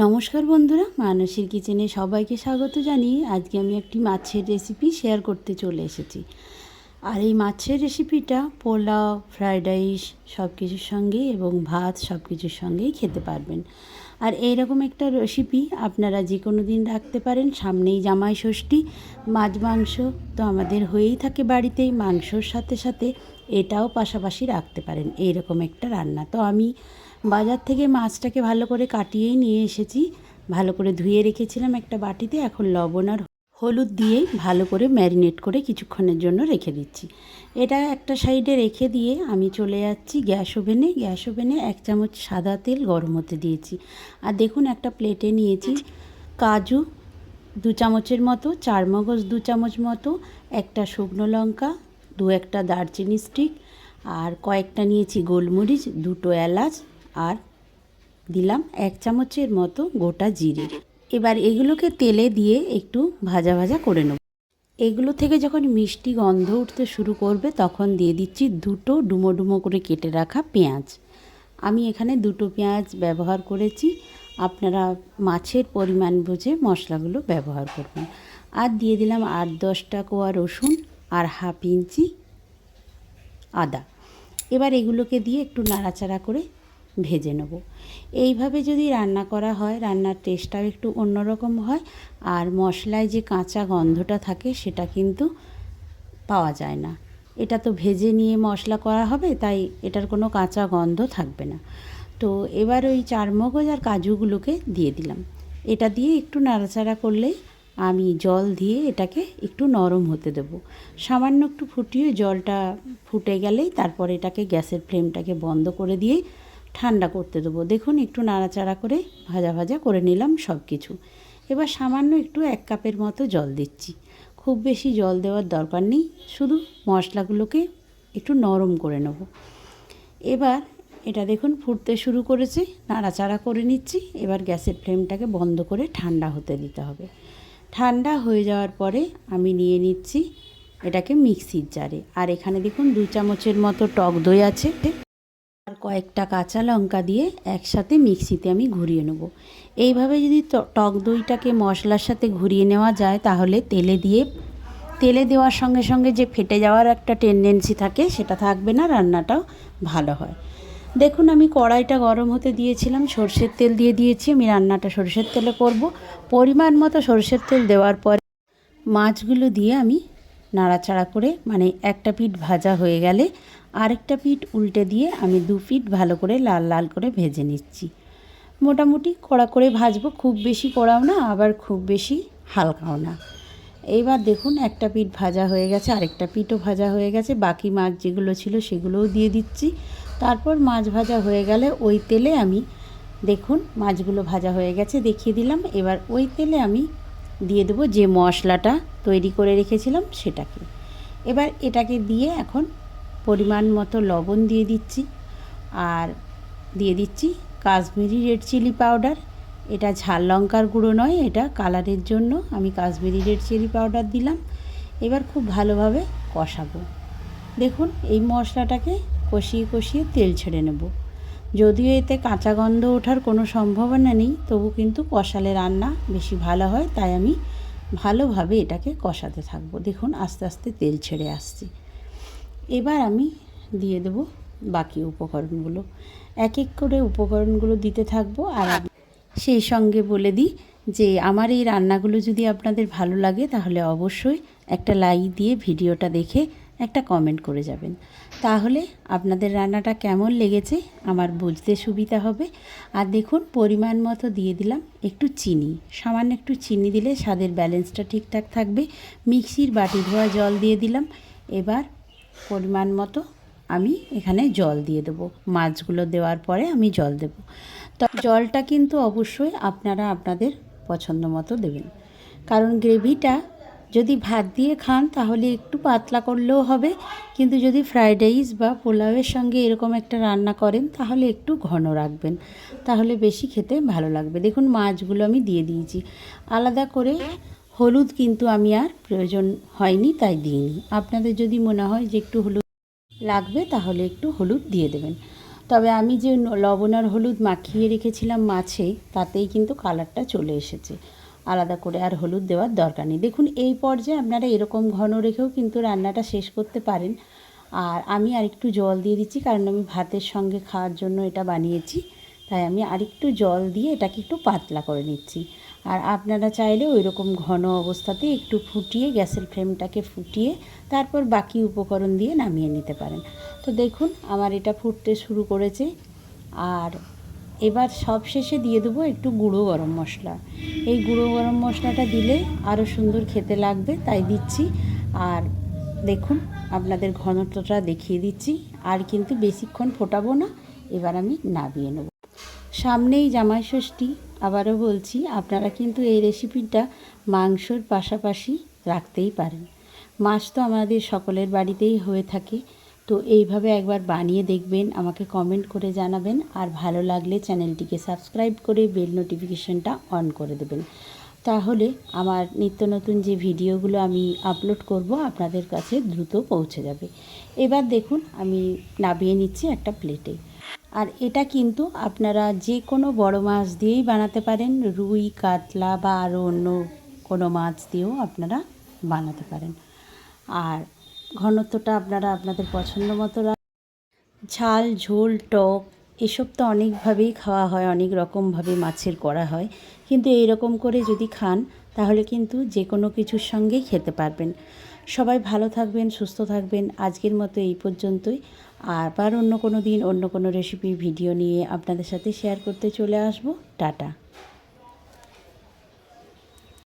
নমস্কার বন্ধুরা, মানসীর কিচেনে সবাইকে স্বাগত জানিয়ে আজকে আমি একটি মাছের রেসিপি শেয়ার করতে চলে এসেছি। আর এই মাছের রেসিপিটা পোলাও, ফ্রাইড রাইস সব কিছুর সঙ্গে এবং ভাত সব কিছুর সঙ্গেই খেতে পারবেন। আর এইরকম একটা রেসিপি আপনারা যে কোনো দিন রাখতে পারেন। সামনেই জামাই ষষ্ঠী, মাছ মাংস তো আমাদের হয়েই থাকে বাড়িতেই, মাংসর সাথে সাথে এটাও পাশাপাশি রাখতে পারেন। এইরকম একটা রান্না। তো আমি বাজার থেকে মাছটাকে ভালো করে কাটিয়েই নিয়ে এসেছি, ভালো করে ধুয়ে রেখেছিলাম একটা বাটিতে। এখন লবণ আর হলুদ দিয়ে ভালো করে ম্যারিনেট করে কিছুক্ষণের জন্য রেখে দিচ্ছি। এটা একটা সাইডে রেখে দিয়ে আমি চলে যাচ্ছি গ্যাস ওভেনে 1 চামচ সাদা তেল গরম হতে দিয়েছি। আর দেখুন একটা প্লেটে নিয়েছি কাজু 2 চামচের মতো, চারমগজ 2 চামচ মতো, একটা শুকনো লঙ্কা, 2-1টা দারচিনি স্টিক, আর কয়েকটা নিয়েছি গোলমরিচ, 2টো এলাচ, আর দিলাম 1 চামচের মতো গোটা জিরে। এবার এগুলোকে তেলে দিয়ে একটু ভাজা ভাজা করে নেব। এগুলো থেকে যখন মিষ্টি গন্ধ উঠতে শুরু করবে তখন দিয়ে দিচ্ছি 2টো ডুমো ডুমো করে কেটে রাখা পেঁয়াজ। আমি এখানে 2টো পেঁয়াজ ব্যবহার করেছি, আপনারা মাছের পরিমাণ বুঝে মশলাগুলো ব্যবহার করবেন। আর দিয়ে দিলাম 8-10টা কোয়া রসুন আর হাফ ইঞ্চি আদা। এবার এগুলোকে দিয়ে একটু নাড়াচাড়া করে ভেজে নেব। এইভাবে যদি রান্না করা হয় রান্নার টেস্টটাও একটু অন্যরকম হয়, আর মশলায় যে কাঁচা গন্ধটা থাকে সেটা কিন্তু পাওয়া যায় না। এটা তো ভেজে নিয়ে মশলা করা হবে, তাই এটার কোনো কাঁচা গন্ধ থাকবে না। তো এবার ওই চারমগজ আর কাজুগুলোকে দিয়ে দিলাম। এটা দিয়ে একটু নাড়াচাড়া করলেই আমি জল দিয়ে এটাকে একটু নরম হতে দেব। সামান্য একটু ফুটিয়ে জলটা ফুটে গেলেই তারপর এটাকে গ্যাসের ফ্লেমটাকে বন্ধ করে দিয়ে ঠান্ডা করতে দেবো। দেখুন একটু নাড়াচাড়া করে ভাজা ভাজা করে নিলাম সব কিছু। এবার সামান্য একটু 1 কাপের মতো জল দিচ্ছি। খুব বেশি জল দেওয়ার দরকার নেই, শুধু মশলাগুলোকে একটু নরম করে নেব। এবার এটা দেখুন ফুটতে শুরু করেছে, নাড়াচাড়া করে নিচ্ছি। এবার গ্যাসের ফ্লেমটাকে বন্ধ করে ঠান্ডা হতে দিতে হবে। ঠান্ডা হয়ে যাওয়ার পরে আমি নিয়ে নিচ্ছি এটাকে মিক্সির জারে। আর এখানে দেখুন 2 চামচের মতো টক দই আছে, আর কয়েকটা কাঁচা লঙ্কা দিয়ে একসাথে মিক্সিতে আমি ঘুরিয়ে নেব। এইভাবে যদি টক দইটাকে মশলার সাথে ঘুরিয়ে নেওয়া যায় তাহলে তেলে দেওয়ার সঙ্গে সঙ্গে যে ফেটে যাওয়ার একটা টেন্ডেন্সি থাকে সেটা থাকবে না, রান্নাটাও ভালো হয়। দেখুন আমি কড়াইটা গরম হতে দিয়েছিলাম, সরষের তেল দিয়ে দিয়েছি। আমি রান্নাটা সরষের তেলে করব। পরিমাণ মতো সরষের তেল দেওয়ার পরে মাছগুলো দিয়ে আমি নাড়াচাড়া করে, মানে একটা পিঠ ভাজা হয়ে গেলে আরেকটা পিঠ উল্টে দিয়ে আমি 2 পিঠ ভালো করে লাল লাল করে ভেজে নিচ্ছি। মোটামুটি কড়া করে ভাজবো, খুব বেশি কড়াও না আবার খুব বেশি হালকাও না। এইবার দেখুন একটা পিঠ ভাজা হয়ে গেছে, আরেকটা পিঠও ভাজা হয়ে গেছে। বাকি মাছ যেগুলো ছিল সেগুলোও দিয়ে দিচ্ছি। তারপর মাছ ভাজা হয়ে গেলে ওই তেলে আমি, দেখুন মাছগুলো ভাজা হয়ে গেছে দেখিয়ে দিলাম। এবার ওই তেলে আমি দিয়ে দেবো যে মশলাটা তৈরি করে রেখেছিলাম সেটাকে। এবার এটাকে দিয়ে এখন পরিমাণ মতো লবণ দিয়ে দিচ্ছি, আর দিয়ে দিচ্ছি কাশ্মীরি রেড চিলি পাউডার। এটা ঝাল লঙ্কার গুঁড়ো নয়, এটা কালারের জন্য আমি কাশ্মীরি রেড চিলি পাউডার দিলাম। এবার খুব ভালোভাবে কষাবো। দেখুন এই মশলাটাকে কষিয়ে কষিয়ে তেল ছেড়ে নেব। যদিও এতে কাঁচা গন্ধ ওঠার কোনো সম্ভাবনা নেই, তবু কিন্তু কষালে রান্না বেশি ভালো হয়, তাই আমি ভালোভাবে এটাকে কষাতে থাকবো। দেখুন আস্তে আস্তে তেল ছেড়ে আসছে। এবার আমি দিয়ে দেব বাকি উপকরণগুলো, এক এক করে উপকরণগুলো দিতে থাকবো। আর সেই সঙ্গে বলে দিই যে আমার এই রান্নাগুলো যদি আপনাদের ভালো লাগে তাহলে অবশ্যই একটা লাইক দিয়ে ভিডিওটা দেখে একটা কমেন্ট করে যাবেন। তাহলে আপনাদের রান্নাটা কেমন লেগেছে আমার বুঝতে সুবিধা হবে। আর দেখুন পরিমাণ মতো দিয়ে দিলাম একটু চিনি, সামান্য একটু চিনি দিলে স্বাদের ব্যালেন্সটা ঠিকঠাক থাকবে। মিক্সির বাটি ধোয়া জল দিয়ে দিলাম। এবার পরিমাণ মতো আমি এখানে জল দিয়ে দেবো। মাছগুলো দেওয়ার পরে আমি জল দেব। তো জলটা কিন্তু অবশ্যই আপনারা আপনাদের পছন্দ মতো দেবেন, কারণ গ্রেভিটা যদি ভাত দিয়ে খান তাহলে একটু পাতলা করলেও হবে, কিন্তু যদি ফ্রাইড রাইস বা পোলাওয়ের সঙ্গে এরকম একটা রান্না করেন তাহলে একটু ঘন রাখবেন, তাহলে বেশি খেতে ভালো লাগবে। দেখুন মাছগুলো আমি দিয়ে দিয়েছি। আলাদা করে হলুদ কিন্তু আমি আর প্রয়োজন হয়নি, তাই দিইনি। আপনাদের যদি মনে হয় যে একটু হলুদ লাগবে তাহলে একটু হলুদ দিয়ে দেবেন। তবে আমি যে লবণ আর হলুদ মাখিয়ে রেখেছিলাম মাছে, তাতেই কিন্তু কালারটা চলে এসেছে। আলাদা করে আর হলুদ দেওয়ার দরকার নেই। দেখুন এই পর্যায়ে আপনারা এরকম ঘন রেখেও কিন্তু রান্নাটা শেষ করতে পারেন। আর আমি আরেকটু জল দিয়ে দিচ্ছি, কারণ আমি ভাতের সঙ্গে খাওয়ার জন্য এটা বানিয়েছি, তাই আমি আরেকটু জল দিয়ে এটাকে একটু পাতলা করে নিচ্ছি। আর আপনারা চাইলে ওই রকম ঘন অবস্থাতে একটু ফুটিয়ে, গ্যাসের ফ্লেমটাকে ফুটিয়ে তারপর বাকি উপকরণ দিয়ে নামিয়ে নিতে পারেন। তো দেখুন আমার এটা ফুটতে শুরু করেছে। আর এবার সব শেষে দিয়ে দেবো একটু গুঁড়ো গরম মশলা। এই গুঁড়ো গরম মশলাটা দিলে আরও সুন্দর খেতে লাগবে, তাই দিচ্ছি। আর দেখুন আপনাদের ঘনত্বটা দেখিয়ে দিচ্ছি। আর কিন্তু বেশিক্ষণ ফোটাবো না, এবার আমি নামিয়ে নেব। সামনেই জামাই ষষ্ঠী, আবারও বলছি আপনারা কিন্তু এই রেসিপিটা মাংসর পাশাপাশি রাখতেই পারেন। মাছ তো আমাদের সকলের বাড়িতেই হয়ে থাকে, তো এইভাবে একবার বানিয়ে দেখবেন, আমাকে কমেন্ট করে জানাবেন। আর ভালো লাগলে চ্যানেলটিকে সাবস্ক্রাইব করে বেল নোটিফিকেশনটা অন করে দেবেন, তাহলে আমার নিত্য নতুন যে ভিডিওগুলো আমি আপলোড করব আপনাদের কাছে দ্রুত পৌঁছে যাবে। এবার দেখুন আমি নামিয়ে নিচ্ছি একটা প্লেটে। আর এটা কিন্তু আপনারা যে কোনো বড় মাছ দিয়েই বানাতে পারেন, রুই, কাতলা বা আরও অন্য কোনো মাছ দিয়েও আপনারা বানাতে পারেন। আর ঘনত্বটা আপনারা আপনাদের পছন্দ মতো ঝাল, ঝোল, টক এসব তো অনেকভাবেই খাওয়া হয়, অনেক রকমভাবে মাছের করা হয়, কিন্তু এই রকম করে যদি খান তাহলে কিন্তু যে কোনো কিছুর সঙ্গেই খেতে পারবেন। সবাই ভালো থাকবেন, সুস্থ থাকবেন। আজকের মতো এই পর্যন্তই। আবার অন্য কোনো দিন অন্য কোনো রেসিপি ভিডিও নিয়ে আপনাদের সাথে শেয়ার করতে চলে আসব। টাটা।